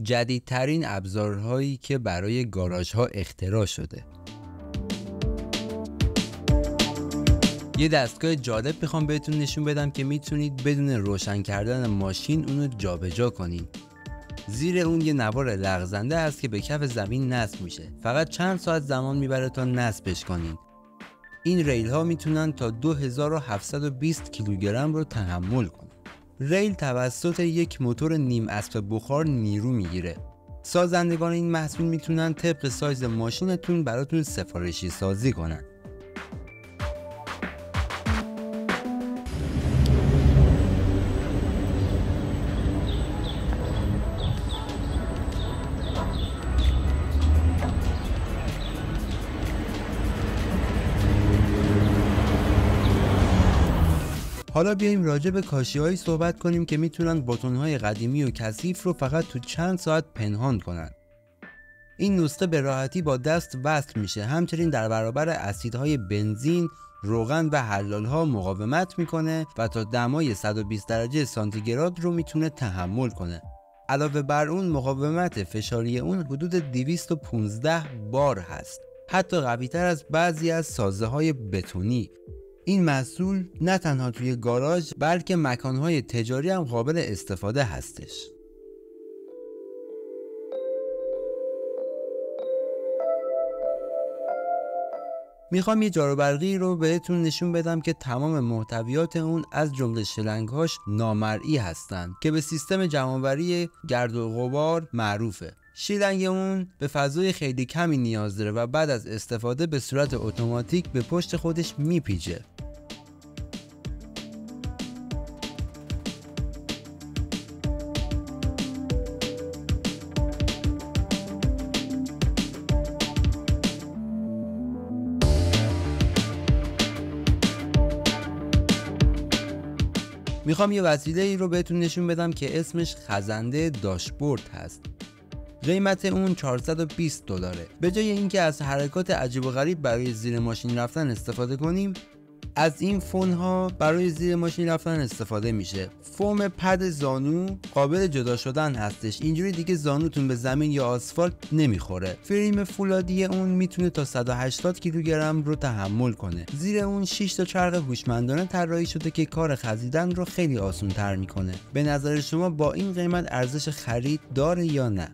جدیدترین ابزارهایی که برای گاراژها اختراع شده. یه دستگاه جالب میخوام بهتون نشون بدم که میتونید بدون روشن کردن ماشین اونو جابجا کنین. زیر اون یه نوار لغزنده هست که به کف زمین نصب میشه. فقط چند ساعت زمان میبره تا نصبش کنین. این ریل ها میتونن تا 2720 کیلوگرم رو تحمل کنن. ریل توسط یک موتور نیم اسب بخار نیرو میگیره. سازندگان این محصول میتونن طبق سایز ماشینتون براتون سفارشی سازی کنن. حالا بیایم راجع به کاشی‌هایی صحبت کنیم که میتونن باتن‌های قدیمی و کثیف رو فقط تو چند ساعت پنهان کنن. این نسخه به راحتی با دست وصل میشه. همچنین در برابر اسیدهای بنزین، روغن و حلال‌ها مقاومت میکنه و تا دمای 120 درجه سانتیگراد رو میتونه تحمل کنه. علاوه بر اون مقاومت فشاری اون حدود 215 بار هست. حتی قوی‌تر از بعضی از سازه‌های بتونی. این محصول نه تنها توی گاراژ بلکه مکانهای تجاری هم قابل استفاده هستش. میخوام یه جاروبرقی رو بهتون نشون بدم که تمام محتویات اون از جمله شلنگ‌هاش نامرئی هستن که به سیستم جمع‌آوری گرد و غبار معروفه. شیلنگ اون به فضای خیلی کمی نیاز داره و بعد از استفاده به صورت اتوماتیک به پشت خودش میپیچه. میخوام یه وسیله ای رو بهتون نشون بدم که اسمش خزنده داشبورد هست. قیمت اون $420. به جای اینکه از حرکات عجیب و غریب برای زیر ماشین رفتن استفاده کنیم، از این فون ها برای زیر ماشین رفتن استفاده میشه. فوم پد زانو قابل جدا شدن هستش. اینجوری دیگه زانوتون به زمین یا آسفالت نمیخوره. فریم فولادی اون میتونه تا 180 کیلوگرم رو تحمل کنه. زیر اون 6 تا چرخ هوشمندانه طراحی شده که کار خزیدن رو خیلی آسان تر میکنه. به نظر شما با این قیمت ارزش خرید داره یا نه؟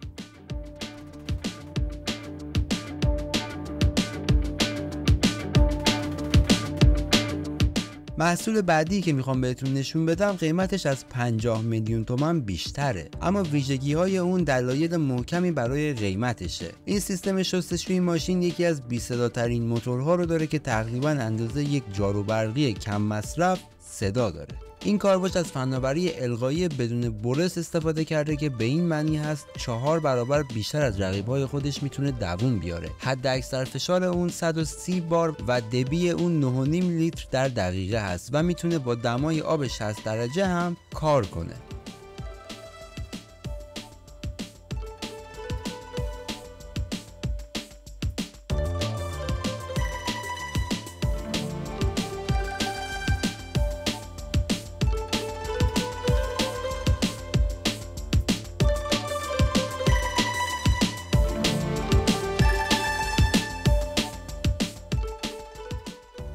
محصول بعدی که میخوام بهتون نشون بدم قیمتش از 50 میلیون تومان بیشتره، اما ویژگی های اون دلایل محکمی برای قیمتشه. این سیستم شستشوی ماشین یکی از بی‌صداترین موتورها رو داره که تقریبا اندازه یک جاروبرقی کم مصرف صدا داره. این کارباش از فناوری القایی بدون برس استفاده کرده که به این معنی هست 4 برابر بیشتر از رقیبای خودش میتونه دووم بیاره. حد اکثر فشار اون 130 بار و دبی اون 9.5 لیتر در دقیقه هست و میتونه با دمای آب 60 درجه هم کار کنه.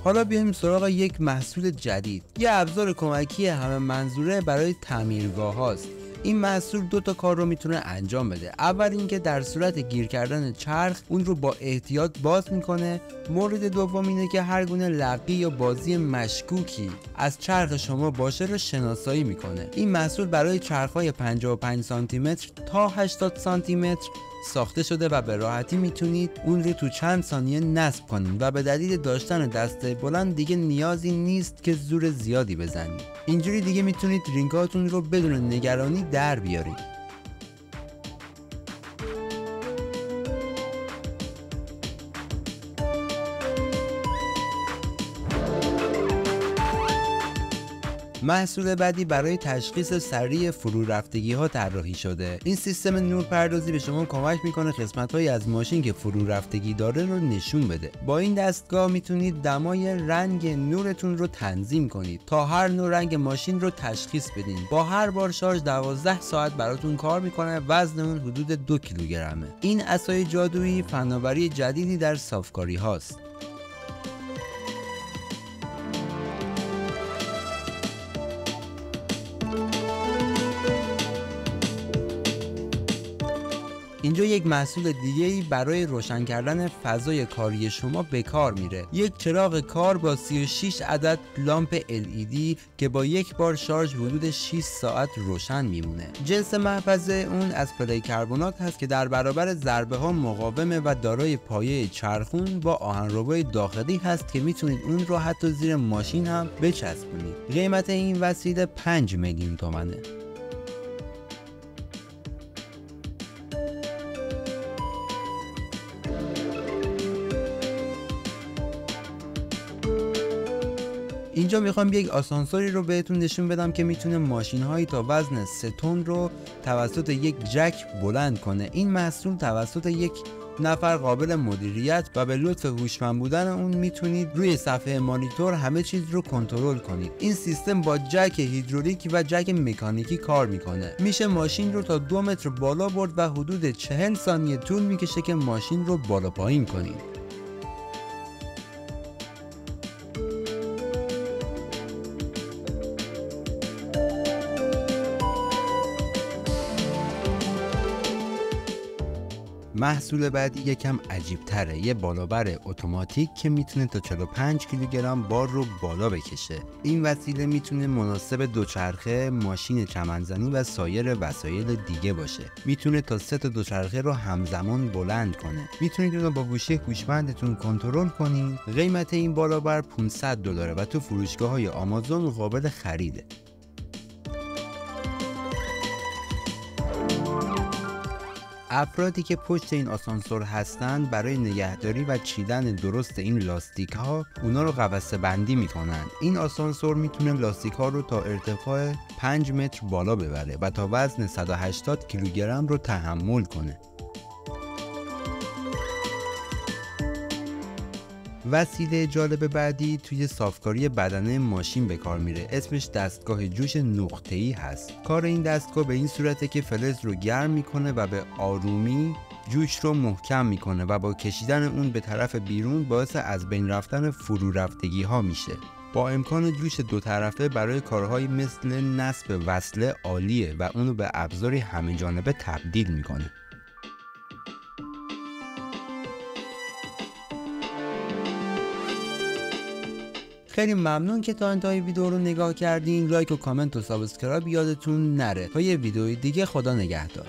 حالا بیایم سراغ یک محصول جدید. یه ابزار کمکی همه منظوره برای تعمیرگاه هاست. این محصول 2 تا کار رو میتونه انجام بده. اول اینکه در صورت گیر کردن چرخ اون رو با احتیاط باز میکنه. مورد دوم اینه که هر گونه لقی یا بازی مشکوکی از چرخ شما باشه رو شناسایی میکنه. این محصول برای چرخ‌های 55 سانتی متر تا 80 سانتی متر ساخته شده و به راحتی میتونید اون رو تو چند ثانیه نصب کنید و به دلیل داشتن دسته بلند دیگه نیازی نیست که زور زیادی بزنید. اینجوری دیگه میتونید رینگاتون رو بدون نگرانی در بیارید. محصول بعدی برای تشخیص سریع فرو رفتگی ها طراحی شده. این سیستم نورپردازی به شما کمک میکنه قسمت‌هایی از ماشین که فرو رفتگی داره رو نشون بده. با این دستگاه میتونید دمای رنگ نورتون رو تنظیم کنید تا هر نوع رنگ ماشین رو تشخیص بدین. با هر بار شارژ 12 ساعت براتون کار میکنه. وزن اون حدود 2 کیلوگرمه. این عصای جادویی فناوری جدیدی در صافکاری هاست. اینجا یک محصول دیگه‌ای برای روشن کردن فضای کاری شما به کار میره. یک چراغ کار با 36 عدد لامپ LED که با یک بار شارژ حدود 6 ساعت روشن میمونه. جنس محفظه اون از پلی کربنات هست که در برابر ضربه ها مقاومه و دارای پایه چرخون با آهنربای داخلی هست که میتونید اون رو حتی زیر ماشین هم بچسبونید. قیمت این وسیله 5 میلیون تومنه. اینجا میخوام یک آسانسوری رو بهتون نشون بدم که میتونه ماشین‌هایی تا وزن 3 تن رو توسط یک جک بلند کنه. این محصول توسط یک نفر قابل مدیریت و به لطف هوشمند بودن اون میتونید روی صفحه مانیتور همه چیز رو کنترل کنید. این سیستم با جک هیدرولیک و جک مکانیکی کار میکنه. میشه ماشین رو تا 2 متر بالا برد و حدود 40 ثانیه طول میکشه که ماشین رو بالا پایین کنید. محصول بعدی یکم عجیب تره. یه بالابر اتوماتیک که میتونه تا 45 کیلوگرم بار رو بالا بکشه. این وسیله میتونه مناسب دوچرخه، ماشین چمنزنی و سایر وسایل دیگه باشه. میتونه تا 3 تا دوچرخه رو همزمان بلند کنه. میتونید اون رو با گوشی هوشمندتون کنترل کنید. قیمت این بالابر $500 و تو فروشگاه‌های آمازون قابل خریده. افرادی که پشت این آسانسور هستن برای نگهداری و چیدن درست این لاستیک ها اونا رو قفسه بندی میکنن. این آسانسور میتونه لاستیک ها رو تا ارتفاع 5 متر بالا ببره و تا وزن 180 کیلوگرم رو تحمل کنه. وسیله جالب بعدی توی صافکاری بدنه ماشین به کار میره. اسمش دستگاه جوش نقطه‌ای هست. کار این دستگاه به این صورته که فلز رو گرم میکنه و به آرومی جوش رو محکم میکنه و با کشیدن اون به طرف بیرون باعث از بین رفتن فرو رفتگی ها میشه. با امکان جوش دو طرفه برای کارهایی مثل نصب وصله عالیه و اونو به ابزاری همه جانبه تبدیل میکنه. خیلی ممنون که تا انتهای ویدیو رو نگاه کردین. لایک و کامنت و سابسکرایب یادتون نره. تا یه ویدیوی دیگه، خدا نگهدار.